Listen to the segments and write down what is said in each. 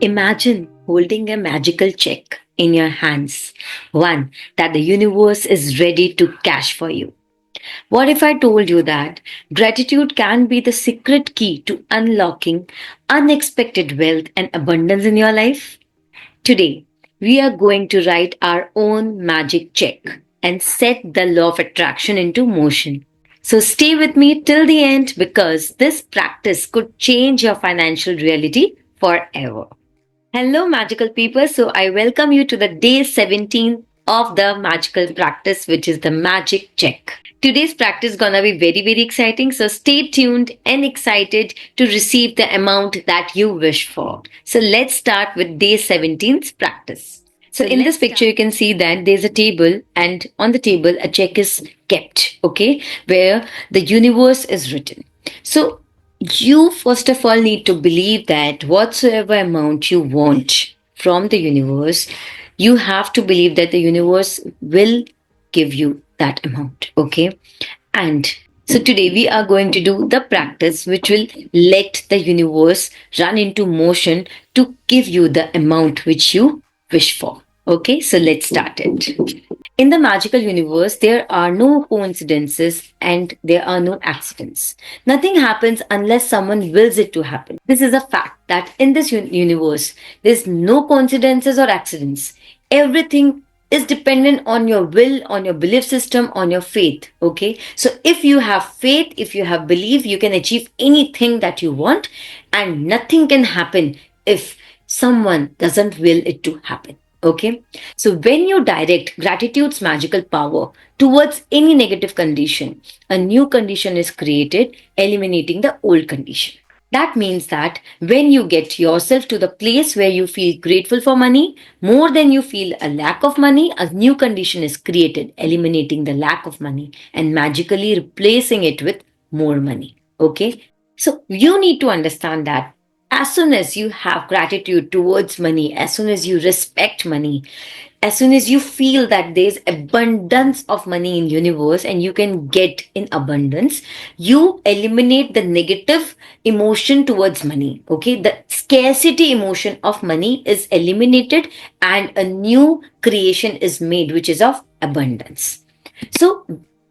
Imagine holding a magical check in your hands, one that the universe is ready to cash for you. What if I told you that gratitude can be the secret key to unlocking unexpected wealth and abundance in your life? Today, we are going to write our own magic check and set the law of attraction into motion. So stay with me till the end because this practice could change your financial reality forever. Hello, magical people. So, I welcome you to the day 17 of the magical practice, which is the magic check. Today's practice is gonna be very, very exciting. So, stay tuned and excited to receive the amount that you wish for. So, let's start with day 17's practice. So, in this picture, you can see that there's a table, and on the table, a check is kept, okay, where the universe is written. So, you first of all need to believe that whatsoever amount you want from the universe, you have to believe that the universe will give you that amount. Okay. And so today we are going to do the practice which will let the universe run into motion to give you the amount which you wish for. Okay, so let's start it. In the magical universe, there are no coincidences and there are no accidents. Nothing happens unless someone wills it to happen. This is a fact that in this universe, there's no coincidences or accidents. Everything is dependent on your will, on your belief system, on your faith. Okay. So if you have faith, if you have belief, you can achieve anything that you want, and nothing can happen if someone doesn't will it to happen. Okay. So when you direct gratitude's magical power towards any negative condition, a new condition is created, eliminating the old condition. That means that when you get yourself to the place where you feel grateful for money, more than you feel a lack of money, a new condition is created, eliminating the lack of money and magically replacing it with more money. Okay. So you need to understand that as soon as you have gratitude towards money, as soon as you respect money, as soon as you feel that there's abundance of money in universe and you can get in abundance, you eliminate the negative emotion towards money. Okay, the scarcity emotion of money is eliminated and a new creation is made, which is of abundance. So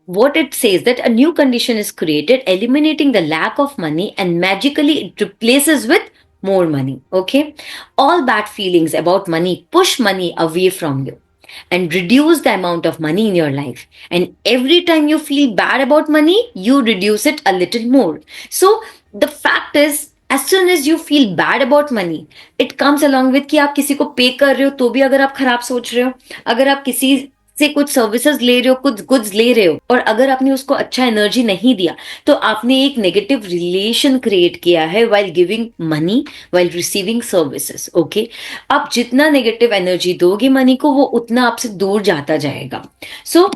what it says that a new condition is created, eliminating the lack of money, and magically it replaces with more money. Okay, all bad feelings about money push money away from you and reduce the amount of money in your life, and every time you feel bad about money, you reduce it a little more. So the fact is, as soon as you feel bad about money, it comes along with कि आप किसी को पे कर रहे हो तो भी अगर आप खराब सोच रहे हो, अगर आप किसी से कुछ सर्विसेज ले रहे हो, कुछ गुड्स ले रहे हो, और अगर आपने उसको अच्छा एनर्जी नहीं दिया तो आपने एक नेगेटिव रिलेशन क्रिएट किया है while giving money, while receiving services. Okay, आप जितना नेगेटिव एनर्जी दोगे मनी को, वो उतना आपसे दूर जाता जाएगा. सो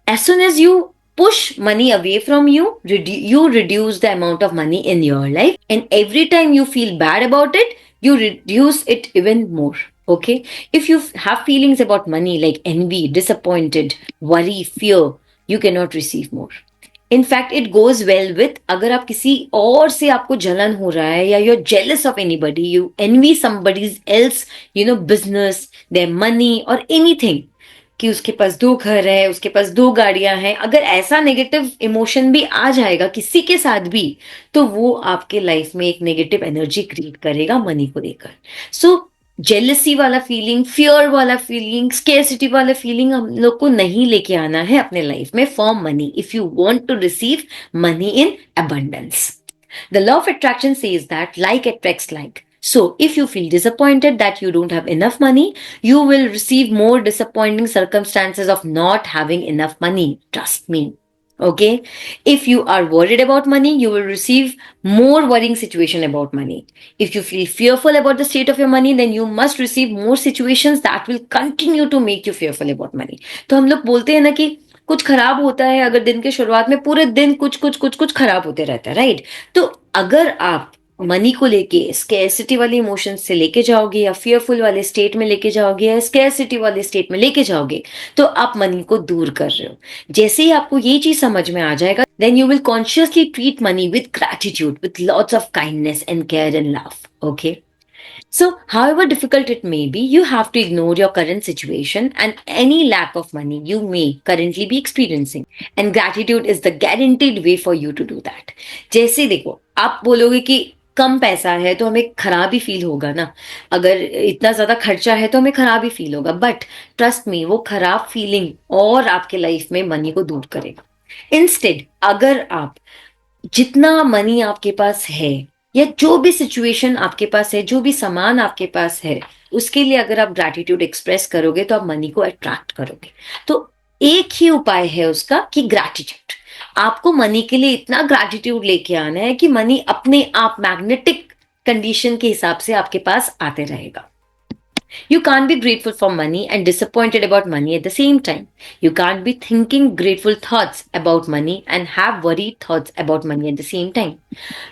as soon as you push money away from you, you reduce the amount of money in your life, and every time you feel bad about it, you reduce it even more. Okay, if you have feelings about money like envy, disappointed, worry, fear, you cannot receive more. In fact, it goes well with अगर आप किसी और से आपको जलन हो रहा है, या you're jealous of anybody, you envy somebody else, business, their money or anything, कि उसके पास 2 घर है, उसके पास 2 गाड़ियां हैं, अगर ऐसा नेगेटिव इमोशन भी आ जाएगा किसी के साथ भी, तो वो आपके लाइफ में एक नेगेटिव एनर्जी क्रिएट करेगा मनी को लेकर. सो जेलसी वाला फीलिंग, फियर वाला फीलिंग, स्केर्सिटी वाला फीलिंग हम लोग को नहीं लेके आना है अपने लाइफ में for money if you want to receive money in abundance. The law of attraction says that like attracts like. So, if you feel disappointed that you don't have enough money, you will receive more disappointing circumstances of not having enough money. Trust me. Okay? If you are worried about money, you will receive more worrying situation about money. If you feel fearful about the state of your money, then you must receive more situations that will continue to make you fearful about money. तो हम लोग बोलते हैं ना कि कुछ खराब होता है अगर दिन के शुरुआत में, पूरे दिन कुछ कुछ कुछ कुछ खराब होते रहता है, राइट? तो अगर आप मनी को लेके स्केर्सिटी वाले इमोशन से लेके जाओगे, या फियरफुल वाले स्टेट में लेके जाओगे, या स्केर्सिटी वाले स्टेट में लेके जाओगे, तो आप मनी को दूर कर रहे हो. जैसे ही आपको ये चीज समझ में आ जाएगा, then you will consciously treat money with gratitude, with lots of kindness and care and love. Okay, So, however difficult it may be, you have to ignore your current situation and any lack of money you may currently be experiencing. And gratitude is the guaranteed way for you to do that. जैसे देखो, आप बोलोगे कि कम पैसा है तो हमें खराब ही फील होगा ना, अगर इतना ज्यादा खर्चा है तो हमें खराब ही फील होगा, बट ट्रस्ट मी वो खराब फीलिंग और आपके लाइफ में मनी को दूर करेगा. इंस्टेड अगर आप जितना मनी आपके पास है या जो भी सिचुएशन आपके पास है, जो भी सामान आपके पास है, उसके लिए अगर आप ग्रैटिट्यूड एक्सप्रेस करोगे तो आप मनी को अट्रैक्ट करोगे. तो एक ही उपाय है उसका कि ग्रैटिट्यूड. आपको मनी के लिए इतना ग्रैटिट्यूड लेके आना है कि मनी अपने आप मैग्नेटिक कंडीशन के हिसाब से आपके पास आते रहेगा. You can't be grateful for money and disappointed about money at the same time. You can't be thinking grateful thoughts about money and have worried thoughts about money at the same time.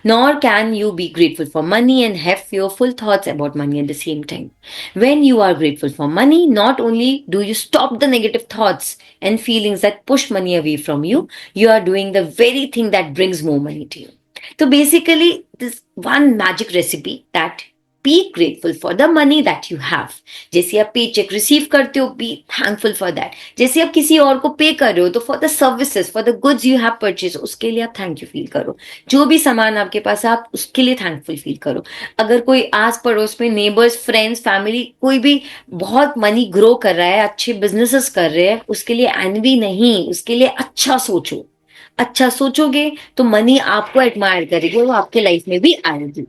Nor can you be grateful for money and have fearful thoughts about money at the same time. When you are grateful for money, not only do you stop the negative thoughts and feelings that push money away from you, you are doing the very thing that brings more money to you. So basically, this one magic recipe that be grateful for the money that you have. जैसे आप पे check receive करते हो, be thankful for that. जैसे आप किसी और को पे कर रहे हो तो for the services, for the goods you have purchased, उसके लिए आप थैंक यू फील करो. जो भी सामान आपके पास है आप उसके लिए थैंकफुल फील करो. अगर कोई आस पड़ोस में नेबर्स, फ्रेंड्स, फैमिली कोई भी बहुत मनी ग्रो कर रहा है, अच्छे बिजनेसेस कर रहे हैं, उसके लिए एनवी नहीं, उसके लिए अच्छा सोचो. अच्छा सोचोगे तो मनी आपको एडमायर करेगी और वो आपके लाइफ में भी आएगी.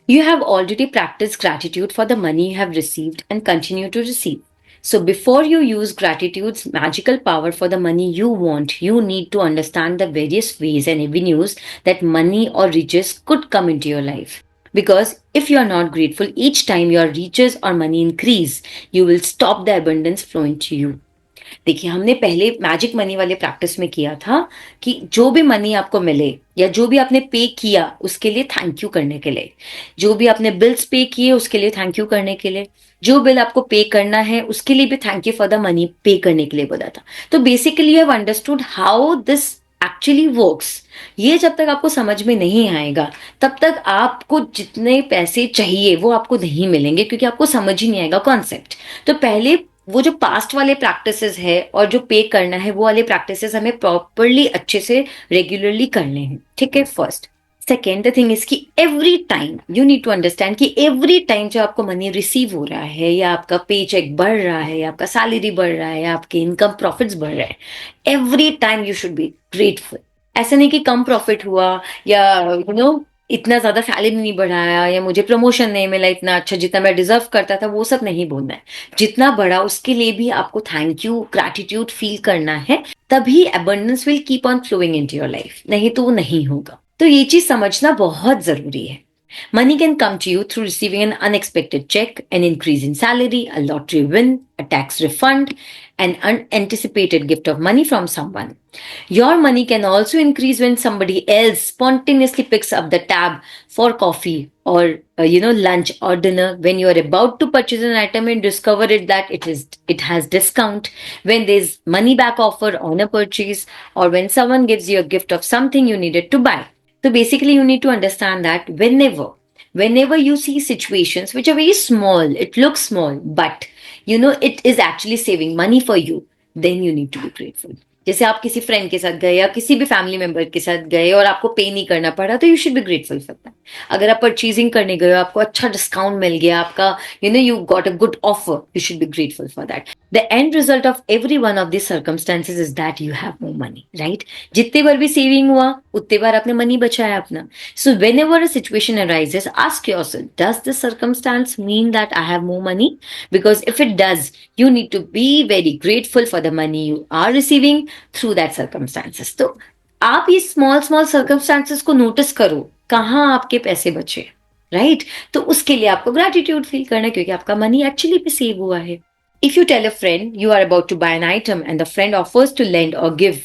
You have already practiced gratitude for the money you have received and continue to receive. So, before you use gratitude's magical power for the money you want, you need to understand the various ways and avenues that money or riches could come into your life. Because if you are not grateful each time your riches or money increase, you will stop the abundance flowing to you. देखिए, हमने पहले magic money वाले practice में किया था कि जो भी मनी आपको मिले या जो भी आपने पे किया उसके लिए थैंक यू करने के लिए, जो भी आपने बिल्स पे किए उसके लिए थैंक यू करने के लिए, जो बिल आपको पे करना है उसके लिए भी thank you for the money पे करने के लिए बोला था. तो basically you have understood how this actually works. ये जब तक आपको समझ में नहीं आएगा तब तक आपको जितने पैसे चाहिए वो आपको नहीं मिलेंगे, क्योंकि आपको समझ ही नहीं आएगा कॉन्सेप्ट. तो पहले वो जो पास्ट वाले प्रैक्टिसेस है और जो पे करना है वो वाले प्रैक्टिसेस हमें प्रॉपरली अच्छे से रेगुलरली करने हैं. ठीक है, first. Second the thing is कि every time you need to understand कि एवरी टाइम जब आपको मनी रिसीव हो रहा है या आपका पे चेक बढ़ रहा है या आपका सैलरी बढ़ रहा है या आपके इनकम प्रॉफिट्स बढ़ रहे हैं, every time you should be grateful. ऐसा नहीं कि कम प्रॉफिट हुआ या इतना ज्यादा सैलरी नहीं बढ़ाया या मुझे प्रमोशन नहीं मिला इतना अच्छा जितना मैं डिजर्व करता था, वो सब नहीं बोलना है. जितना बढ़ा उसके लिए भी आपको थैंक यू, ग्रैटिट्यूड फील करना है, तभी abundance will keep on flowing into your life. नहीं तो वो नहीं होगा. तो ये चीज समझना बहुत जरूरी है. Money can come to you through receiving an unexpected check, an increase in salary, a lottery win, a tax refund, an unanticipated gift of money from someone. Your money can also increase when somebody else spontaneously picks up the tab for coffee or lunch or dinner, when you are about to purchase an item and discover it has discount, when there's money back offer on a purchase, or when someone gives you a gift of something you needed to buy. So basically, you need to understand that whenever you see situations which are very small, it looks small, but it is actually saving money for you, then you need to be grateful. जैसे आप किसी friend के साथ गए या किसी भी family member के साथ गए और आपको पे नहीं करना पड़ा, तो you should be grateful for that. अगर आप परचेजिंग करने गए आपको अच्छा डिस्काउंट मिल गया, आपका you got a good offer, you should be grateful for that. The end result of every one of this circumstances is that you have more money, right. जितने बार भी सेविंग हुआ उतने बार आपने मनी बचाया अपना. So when ever a situation arises, ask yourself, does this circumstance mean that I have more money? Because if it does, you need to be very grateful for the money you are receiving through that circumstances. तो आप ये small circumstances को notice करो, कहाँ आपके पैसे बचे, right? तो उसके लिए आपको gratitude feel करना है, क्योंकि आपका money actually पे save हुआ है. If you tell a friend you are about to buy an item and the friend offers to lend or give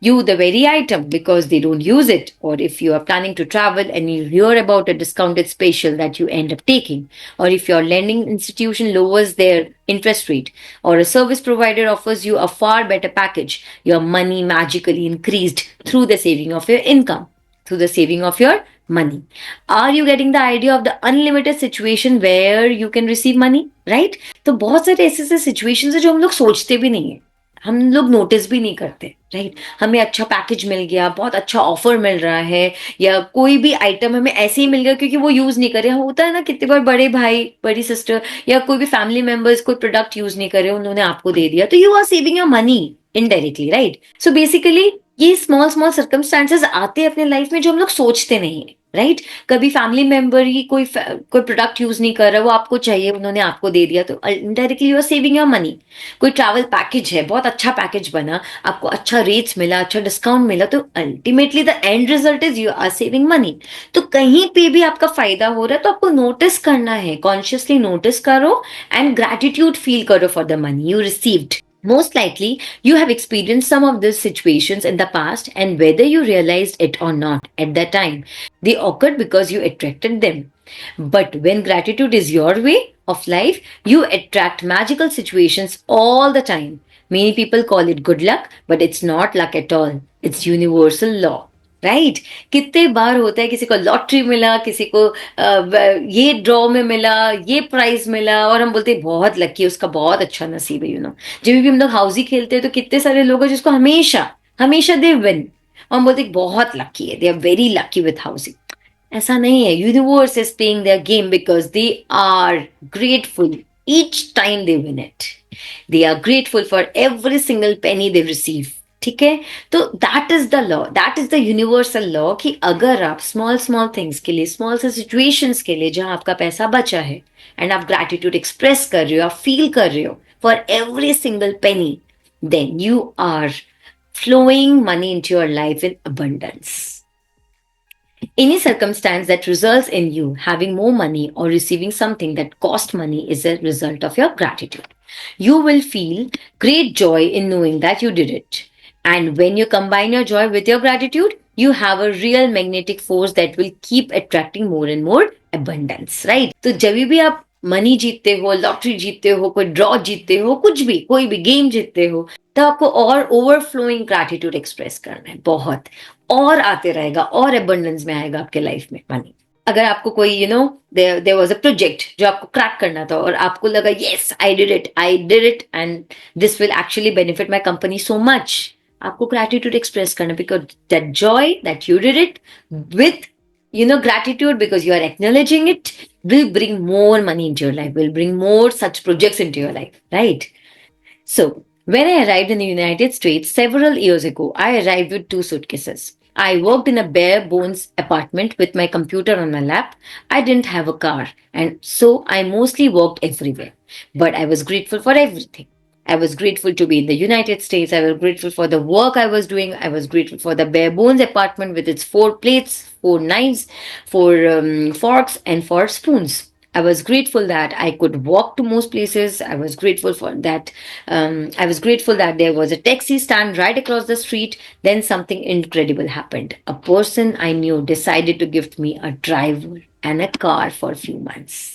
you the very item because they don't use it, or if you are planning to travel and you hear about a discounted special that you end up taking, or if your lending institution lowers their interest rate, or a service provider offers you a far better package, your money magically increased through the saving of your income, through the saving of your money. Are you getting the idea of the unlimited situation where you can receive money, right? तो बहुत सारे ऐसे ऐसे situations है जो हम लोग सोचते भी नहीं है, हम लोग नोटिस भी नहीं करते, राइट? हमें अच्छा पैकेज मिल गया, बहुत अच्छा ऑफर मिल रहा है, या कोई भी आइटम हमें ऐसे ही मिल गया क्योंकि वो यूज नहीं करे। होता है ना, कितनी बार बड़े भाई बड़ी सिस्टर या कोई भी फैमिली मेंबर्स कोई प्रोडक्ट यूज नहीं करे, उन्होंने आपको दे दिया, तो you are saving your money indirectly, right? So basically ये स्मॉल स्मॉल सर्कमस्टांसेस आते हैं अपने लाइफ में जो हम लोग सोचते नहीं है, राइट? कभी फैमिली मेंबर ही कोई प्रोडक्ट यूज नहीं कर रहा, वो आपको चाहिए, उन्होंने आपको दे दिया, तो indirectly you are saving your money. कोई ट्रैवल पैकेज है, बहुत अच्छा पैकेज बना, आपको अच्छा रेट्स मिला, अच्छा डिस्काउंट मिला, तो ultimately the end result is you are saving money. तो कहीं पे भी आपका फायदा हो रहा है तो आपको नोटिस करना है, कॉन्शियसली नोटिस करो एंड ग्रैटिट्यूड फील करो for the money you received. Most likely, you have experienced some of these situations in the past, and whether you realized it or not at that time, they occurred because you attracted them. But when gratitude is your way of life, you attract magical situations all the time. Many people call it good luck, but it's not luck at all. It's universal law. Right? कितने बार होता है किसी को lottery मिला, किसी को ये draw में मिला, ये प्राइज मिला, और हम बोलते हैं बहुत लकी है, उसका बहुत अच्छा नसीब है, जब भी हम लोग हाउसी खेलते हैं तो कितने सारे लोग हैं जिसको हमेशा हमेशा दे विन, और हम बोलते हैं बहुत लकी है, they are very lucky with housing. ऐसा नहीं है, universe is playing their game because they are grateful each time they win it, they are grateful for every single penny they receive. ठीक है? तो that is the law, that is the universal law कि अगर आप small small things के लिए, small से situations के लिए जहां आपका पैसा बचा है, एंड आप ग्रैटिट्यूड एक्सप्रेस कर रहे हो, आप फील कर रहे हो for every single penny, then you are flowing money into your life in abundance. Any circumstance that results in you having more money or receiving something that cost money is a result of your gratitude. You will feel great joy in knowing that you did it. And when you combine your joy with your gratitude, you have a real magnetic force that will keep attracting more and more abundance, right? तो जब भी आप money जीतते हो, lottery जीतते हो, कोई draw जीतते हो, कुछ भी, कोई भी गेम जीतते हो, तो आपको और ओवरफ्लोइंग ग्रैटिट्यूड एक्सप्रेस करना है, बहुत, और आते रहेगा, और एबंडेंस में आएगा आपके लाइफ में मनी। अगर आपको कोई देयर वाज अ प्रोजेक्ट जो आपको क्रैक करना था, और आपको लगा yes I did it and this will actually benefit my company so much, आपको ग्रैटिट्यूड एक्सप्रेस करना, because that Joy that you did it with gratitude, because you are acknowledging it, will bring more money into your life, will bring more such projects into your life, right? So when I arrived in the United States several years ago, I arrived with 2 suitcases. I worked in a bare bones apartment with my computer on my lap. I didn't have a car, and so I mostly walked everywhere. But I was grateful for everything. I was grateful to be in the United States. I was grateful for the work I was doing. I was grateful for the bare bones apartment with its 4 plates, 4 knives, 4 forks, and 4 spoons. I was grateful that I could walk to most places. I was grateful for that. I was grateful that there was a taxi stand right across the street. Then something incredible happened. A person I knew decided to gift me a driver and a car for a few months.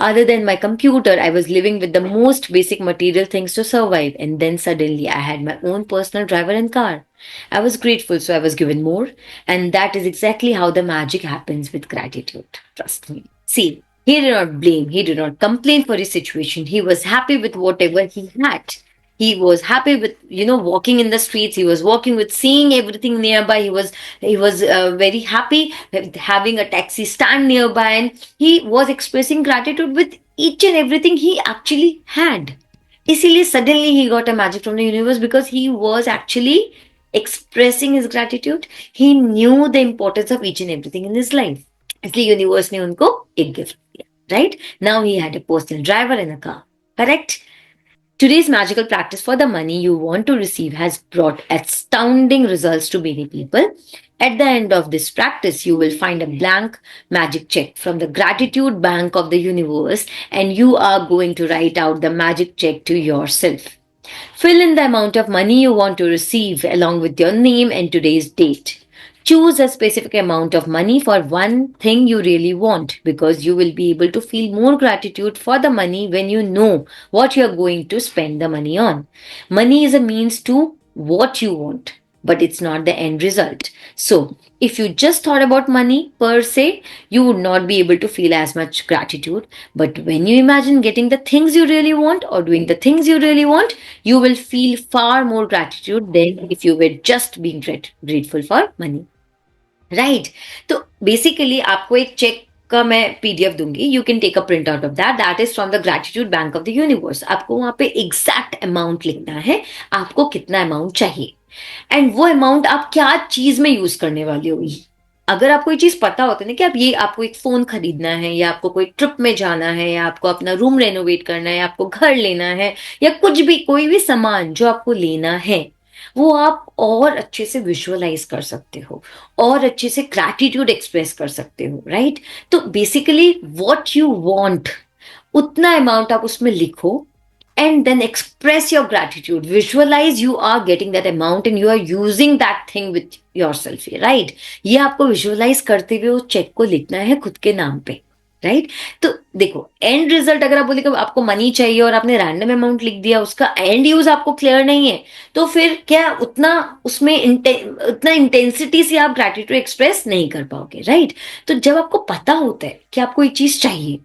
Other than my computer, I was living with the most basic material things to survive, and then suddenly I had my own personal driver and car. I was grateful, so I was given more, and that is exactly how the magic happens with gratitude. Trust me. See, he did not blame, he did not complain for his situation. He was happy with whatever he had. He was happy with walking in the streets. He was walking with seeing everything nearby. He was very happy with having a taxi stand nearby, and he was expressing gratitude with each and everything he actually had. Easily, suddenly he got a magic from the universe because he was actually expressing his gratitude. He knew the importance of each and everything in his life. इसलिए universe ने उनको एक gift दिया, right? Now he had a personal driver and a car. Correct? Today's magical practice for the money you want to receive has brought astounding results to many people. At the end of this practice, you will find a blank magic check from the gratitude bank of the universe, and you are going to write out the magic check to yourself. Fill in the amount of money you want to receive along with your name and today's date. Choose a specific amount of money for one thing you really want, because you will be able to feel more gratitude for the money when you know what you are going to spend the money on. Money is a means to what you want, but it's not the end result. So, if you just thought about money per se, you would not be able to feel as much gratitude. But when you imagine getting the things you really want or doing the things you really want, you will feel far more gratitude than if you were just being grateful for money. Right तो basically आपको एक cheque का मैं PDF दूंगी you can take a print out of that is from the gratitude bank of the universe आपको वहां पे exact amount लिखना है आपको कितना अमाउंट चाहिए एंड वो अमाउंट आप क्या चीज में यूज करने वाली हो अगर आपको ये चीज पता होता है ना कि आप ये आपको एक फोन खरीदना है या आपको कोई ट्रिप में जाना है या आपको अपना रूम रेनोवेट करना है आपको घर लेना है या कुछ भी कोई भी सामान जो आपको लेना है वो आप और अच्छे से विजुअलाइज कर सकते हो और अच्छे से ग्रैटिट्यूड एक्सप्रेस कर सकते हो राइट तो बेसिकली व्हाट यू वांट उतना अमाउंट आप उसमें लिखो and then express your gratitude visualize you are getting that amount and you are using that thing with yourself right ये आपको विजुअलाइज करते हुए उस चेक को लिखना है खुद के नाम पे राइट तो देखो एंड रिजल्ट अगर आप बोले कि आपको मनी चाहिए और आपने रैंडम अमाउंट लिख दिया उसका एंड यूज आपको क्लियर नहीं है तो फिर क्या उतना उसमें उतना इंटेंसिटी से आप ग्रैटिट्यूड एक्सप्रेस नहीं कर पाओगे राइट तो जब आपको पता होता है कि आपको एक चीज चाहिए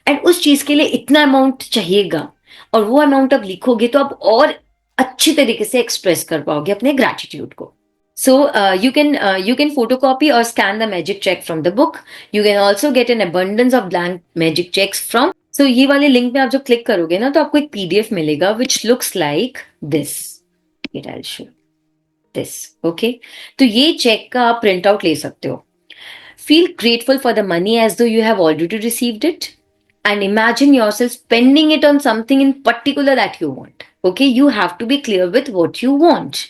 एंड उस चीज के लिए इतना अमाउंट चाहिएगा और वो अमाउंट आप लिखोगे तो आप और अच्छी तरीके से एक्सप्रेस कर पाओगे अपने ग्रैटिट्यूड को So you can photocopy or scan the magic check from the book. You can also get an abundance of blank magic checks from. So ये वाले लिंक में आप जब क्लिक करोगे ना तो आपको एक पीडीएफ मिलेगा which looks like this. Here I'll show this. Okay. तो ये चेक का आप प्रिंट आउट ले सकते हो. Feel grateful for the money as though you have already received it. And imagine yourself spending it on something in particular that you want. Okay, you have to be clear with what you want.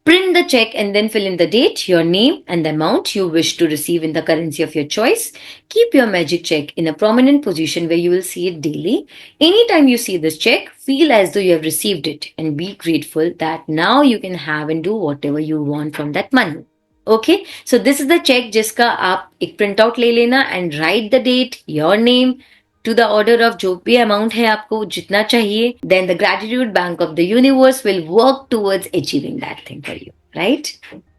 Print the check and then fill in the date, your name, and the amount you wish to receive in the currency of your choice. Keep your magic check in a prominent position where you will see it daily. Anytime you see this check, feel as though you have received it and be grateful that now you can have and do whatever you want from that money. Okay so this is the cheque जिसका आप एक print out ले लेना and write the date your name to the order of जो भी amount है आपको जितना चाहिए then the gratitude bank of the universe will work towards achieving that thing for you right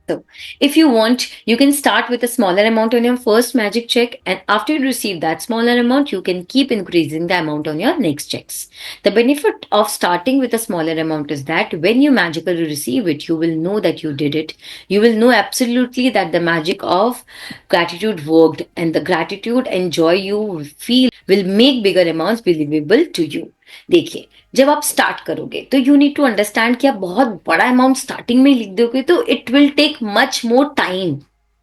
So, if you want, you can start with a smaller amount on your first magic check, and after you receive that smaller amount, you can keep increasing the amount on your next checks. The benefit of starting with a smaller amount is that when you magically receive it, you will know that you did it. You will know absolutely that the magic of gratitude worked, and the gratitude and joy you feel will make bigger amounts believable to you. देखिए जब आप start करोगे तो you need to understand कि आप बहुत बड़ा amount starting में लिख दोगे तो it will take much more time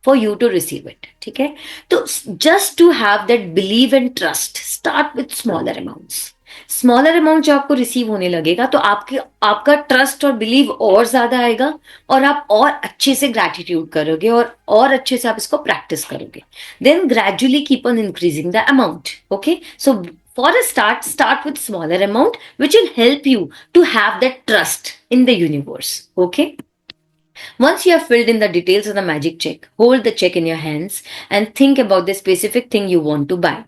for you to receive it ठीक है तो just to have that believe and trust start with smaller amounts smaller amount जो आपको रिसीव होने लगेगा तो आपका ट्रस्ट और बिलीव और ज्यादा आएगा और आप और अच्छे से ग्रैटिट्यूड करोगे और अच्छे से आप इसको प्रैक्टिस करोगे then gradually keep on increasing the amount okay so for a start with smaller amount, which will help you to have that trust in the universe. Okay. Once you have filled in the details of the magic check, hold the check in your hands and think about the specific thing you want to buy.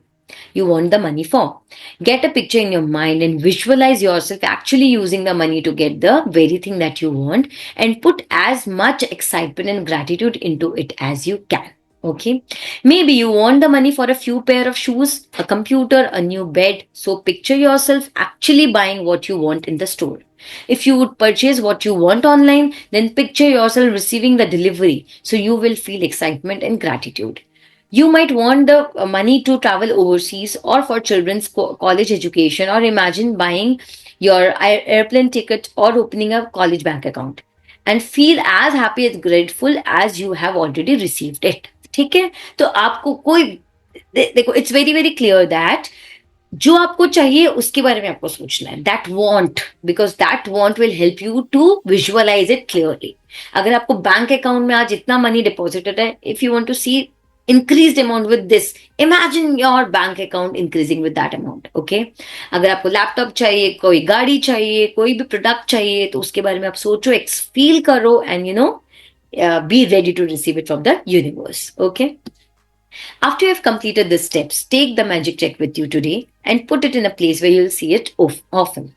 You want the money for. Get a picture in your mind and visualize yourself actually using the money to get the very thing that you want and put as much excitement and gratitude into it as you can. Okay, maybe you want the money for a few pair of shoes, a computer, a new bed. So picture yourself actually buying what you want in the store. If you would purchase what you want online, then picture yourself receiving the delivery. So you will feel excitement and gratitude. You might want the money to travel overseas or for children's college education, or imagine buying your airplane ticket or opening a college bank account and feel as happy and grateful as you have already received it. ठीक है तो आपको कोई देखो it's very very clear that जो आपको चाहिए उसके बारे में आपको सोचना है that want because that want will help you to visualise it clearly अगर आपको बैंक अकाउंट में आज इतना मनी डिपॉजिटेड है if you want to see increased amount with this imagine your bank account increasing with that amount okay अगर आपको laptop चाहिए कोई गाड़ी चाहिए कोई भी प्रोडक्ट चाहिए तो उसके बारे में आप सोचो फील करो and you know be ready to receive it from the universe. Okay. After you have completed the steps, take the magic check with you today and put it in a place where you'll see it often.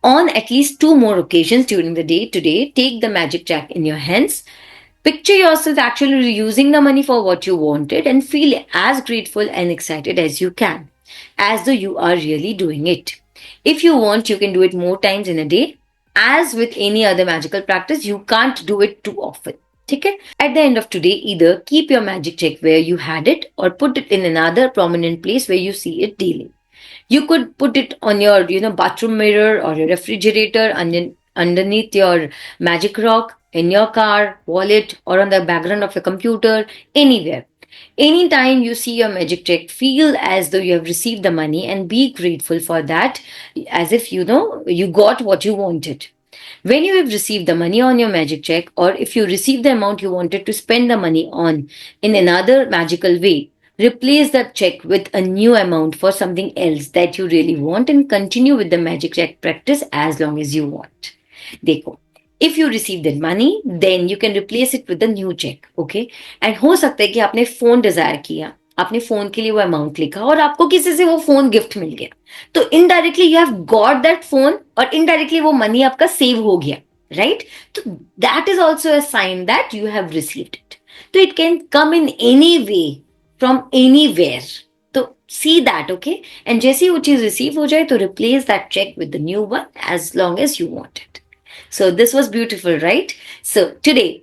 On at least 2 more occasions during the day today, take the magic check in your hands. Picture yourself actually using the money for what you wanted and feel as grateful and excited as you can, as though you are really doing it. If you want, you can do it more times in a day. As with any other magical practice, you can't do it too often. Okay? At the end of today, either keep your magic check where you had it or put it in another prominent place where you see it daily. You could put it on your, bathroom mirror or your refrigerator, underneath your magic rock, in your car, wallet, or on the background of your computer, anywhere. Anytime you see your magic check, feel as though you have received the money and be grateful for that, as if you got what you wanted. When you have received the money on your magic check, or if you receive the amount you wanted to spend the money on in another magical way, replace that check with a new amount for something else that you really want and continue with the magic check practice as long as you want. देखो, if you receive that money, then you can replace it with a new check, okay? And हो सकता है कि आपने phone Dzire किया, आपने phone के लिए वो अमाउंट लिखा और आपको किसी से वो फोन गिफ्ट मिल गया, तो indirectly you have got that phone और इनडायरेक्टली वो मनी आपका सेव हो गया, राइट? तो that is also a sign that you have received it. तो it can come in any way from anywhere. तो सी दैट, ओके? एंड जैसे ही वो चीज रिसीव हो जाए तो replace that cheque with the new one as long as you want it. So this was beautiful, right? So today,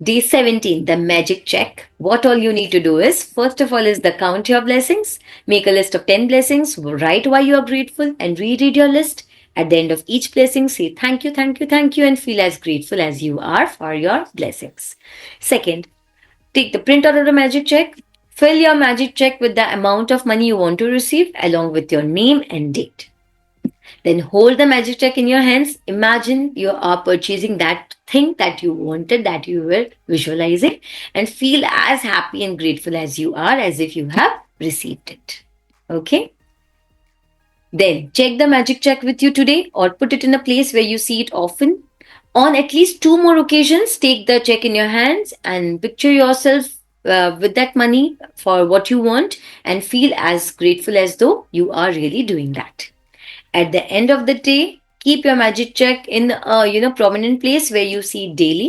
day 17, the magic check. What all you need to do is, first of all, is the count your blessings. Make a list of 10 blessings. Write why you are grateful and reread your list. At the end of each blessing, say thank you, thank you, thank you, and feel as grateful as you are for your blessings. Second, take the printout of the magic check. Fill your magic check with the amount of money you want to receive along with your name and date. Then hold the magic check in your hands. Imagine you are purchasing that thing that you wanted, that you were visualizing, and feel as happy and grateful as you are as if you have received it. Okay? Then check the magic check with you today or put it in a place where you see it often. On at least 2 more occasions, take the check in your hands and picture yourself with that money for what you want and feel as grateful as though you are really doing that. At the end of the day, keep your magic check in a prominent place where you see it daily.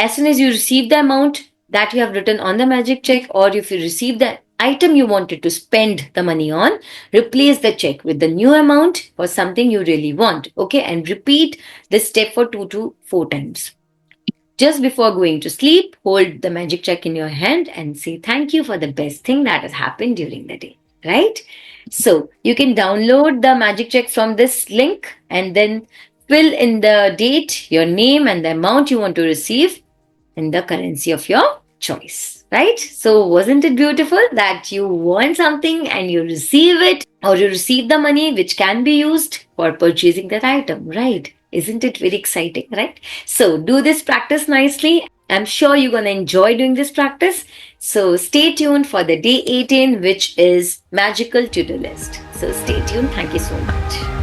As soon as you receive the amount that you have written on the magic check, or if you receive the item you wanted to spend the money on, replace the check with the new amount for something you really want. Okay, and repeat this step for 2 to 4 times. Just before going to sleep, hold the magic check in your hand and say thank you for the best thing that has happened during the day. Right? So you can download the magic check from this link and then fill in the date, your name, and the amount you want to receive in the currency of your choice. Right? So wasn't it beautiful that you want something and you receive it, or you receive the money which can be used for purchasing that item, right? Isn't it very exciting, right? So do this practice nicely. I'm sure you're going to enjoy doing this practice. So stay tuned for the day 18, which is magical to-do list. So stay tuned. Thank you so much.